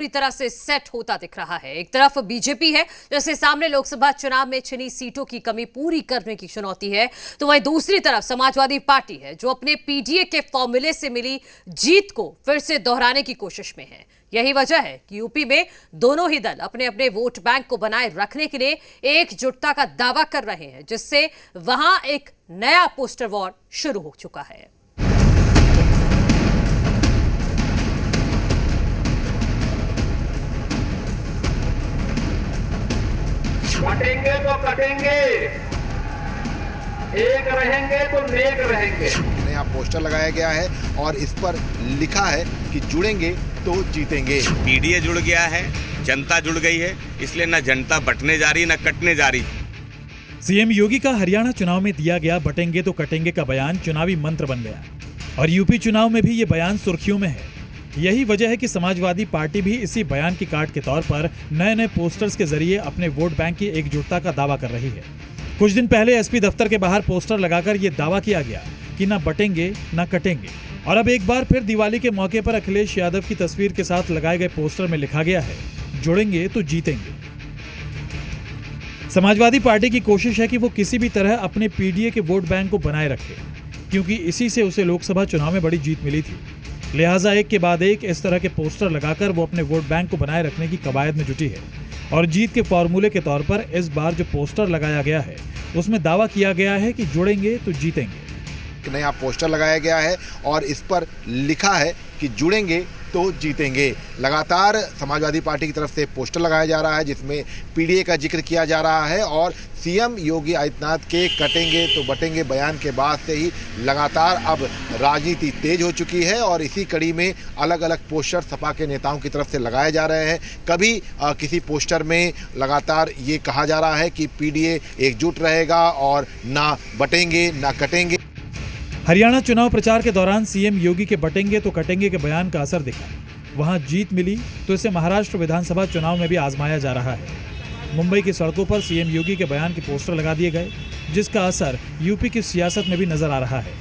पूरी तरह से सेट होता दिख रहा है। एक तरफ बीजेपी है, जैसे सामने लोकसभा चुनाव में छिनी सीटों की कमी पूरी करने की चुनौती है, तो वहीं दूसरी तरफ समाजवादी पार्टी है जो अपने पीडीए के फॉर्मूले से मिली जीत को फिर से दोहराने की कोशिश में है। यही वजह है कि यूपी में दोनों ही दल अपने अपने वोट बैंक को बनाए रखने के लिए एकजुटता का दावा कर रहे हैं, जिससे वहां एक नया पोस्टर वॉर शुरू हो चुका है। कटेंगे तो कटेंगे, एक रहेंगे तो नेक रहेंगे। यहाँ पोस्टर लगाया गया है और इस पर लिखा है कि जुड़ेंगे तो जीतेंगे। पीडीए जुड़ गया है, जनता जुड़ गई है, इसलिए न जनता बंटने जा रही न कटने जा रही। सीएम योगी का हरियाणा चुनाव में दिया गया बटेंगे तो कटेंगे का बयान चुनावी मंत्र बन गया और यूपी चुनाव में भी ये बयान सुर्खियों में है। यही वजह है कि समाजवादी पार्टी भी इसी बयान की काट के तौर पर नए नए पोस्टर्स के जरिए अपने वोट बैंक की एकजुटता का दावा कर रही है। कुछ दिन पहले एसपी दफ्तर के बाहर पोस्टर लगाकर ये दावा किया गया कि ना बटेंगे ना कटेंगे, और अब एक बार फिर दिवाली के मौके पर अखिलेश यादव की तस्वीर के साथ लगाए गए पोस्टर में लिखा गया है, जुड़ेंगे तो जीतेंगे। समाजवादी पार्टी की कोशिश है कि वो किसी भी तरह अपने पीडीए के वोट बैंक को बनाए रखे, क्योंकि इसी से उसे लोकसभा चुनाव में बड़ी जीत मिली थी। लिहाजा एक के बाद एक इस तरह के पोस्टर लगाकर वो अपने वोट बैंक को बनाए रखने की कवायद में जुटी है। और जीत के फॉर्मूले के तौर पर इस बार जो पोस्टर लगाया गया है उसमें दावा किया गया है कि जुड़ेंगे तो जीतेंगे। नया पोस्टर लगाया गया है और इस पर लिखा है कि जुड़ेंगे तो जीतेंगे। लगातार समाजवादी पार्टी की तरफ से पोस्टर लगाया जा रहा है जिसमें पीडीए का जिक्र किया जा रहा है और सीएम योगी आदित्यनाथ के कटेंगे तो बटेंगे बयान के बाद से ही लगातार अब राजनीति तेज हो चुकी है और इसी कड़ी में अलग अलग पोस्टर सपा के नेताओं की तरफ से लगाए जा रहे हैं। कभी किसी पोस्टर में लगातार ये कहा जा रहा है कि पीडीए एकजुट रहेगा और ना बटेंगे ना कटेंगे। हरियाणा चुनाव प्रचार के दौरान सीएम योगी के बटेंगे तो कटेंगे के बयान का असर दिखा। वहां जीत मिली तो इसे महाराष्ट्र विधानसभा चुनाव में भी आजमाया जा रहा है। मुंबई की सड़कों पर सीएम योगी के बयान के पोस्टर लगा दिए गए, जिसका असर यूपी की सियासत में भी नजर आ रहा है।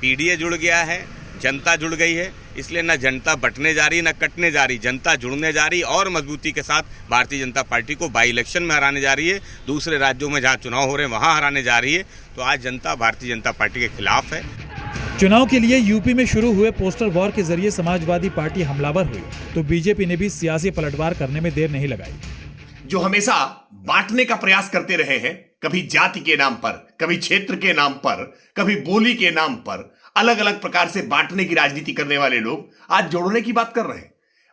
पीडीए जुड़ गया है, जनता जुड़ गई है, इसलिए न जनता बंटने जा रही न कटने जा रही, जनता जुड़ने जा रही और मजबूती के साथ भारतीय जनता पार्टी को बाई इलेक्शन में हराने जा रही है। दूसरे राज्यों में जहां चुनाव हो रहे हैं वहां हराने जा रही है। तो आज जनता भारतीय जनता पार्टी के खिलाफ है। चुनाव के लिए यूपी में शुरू हुए पोस्टर वॉर के जरिए समाजवादी पार्टी हमलावर हुई तो बीजेपी ने भी सियासी पलटवार करने में देर नहीं लगाई। जो हमेशा बांटने का प्रयास करते रहे हैं, कभी जाति के नाम पर, कभी क्षेत्र के नाम पर, कभी बोली के नाम पर, अलग अलग प्रकार से बांटने की राजनीति करने वाले लोग आज जोड़ने की बात कर रहे हैं।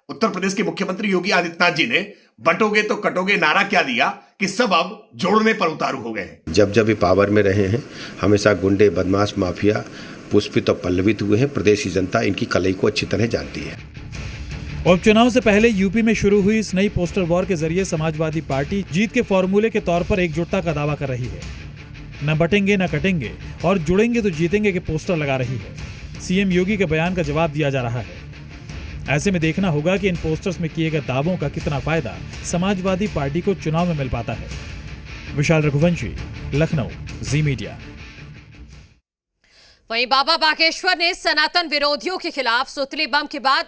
उत्तर प्रदेश के मुख्यमंत्री योगी आदित्यनाथ जी ने बंटोगे तो कटोगे नारा क्या दिया कि सब अब जोड़ने पर उतारू हो गए हैं। जब जब भी पावर में रहे हैं हमेशा गुंडे, बदमाश, माफिया पुष्पित और पल्लवित हुए हैं। प्रदेश की जनता इनकी कलई को अच्छी तरह जानती है। उपचुनाव से पहले यूपी में शुरू हुई इस नई पोस्टर वॉर के जरिए समाजवादी पार्टी जीत के फॉर्मूले के तौर पर एकजुटता का दावा कर रही है। न बटेंगे न कटेंगे और जुड़ेंगे तो जीतेंगे के पोस्टर लगा रही है। सीएम योगी के बयान का जवाब दिया जा रहा है। ऐसे में देखना होगा कि इन पोस्टर्स में किए गए दावों का कितना फायदा समाजवादी पार्टी को चुनाव में मिल पाता है। विशाल रघुवंशी, लखनऊ, जी मीडिया। वहीं बाबा बागेश्वर ने सनातन विरोधियों के खिलाफ सुतली बम के बाद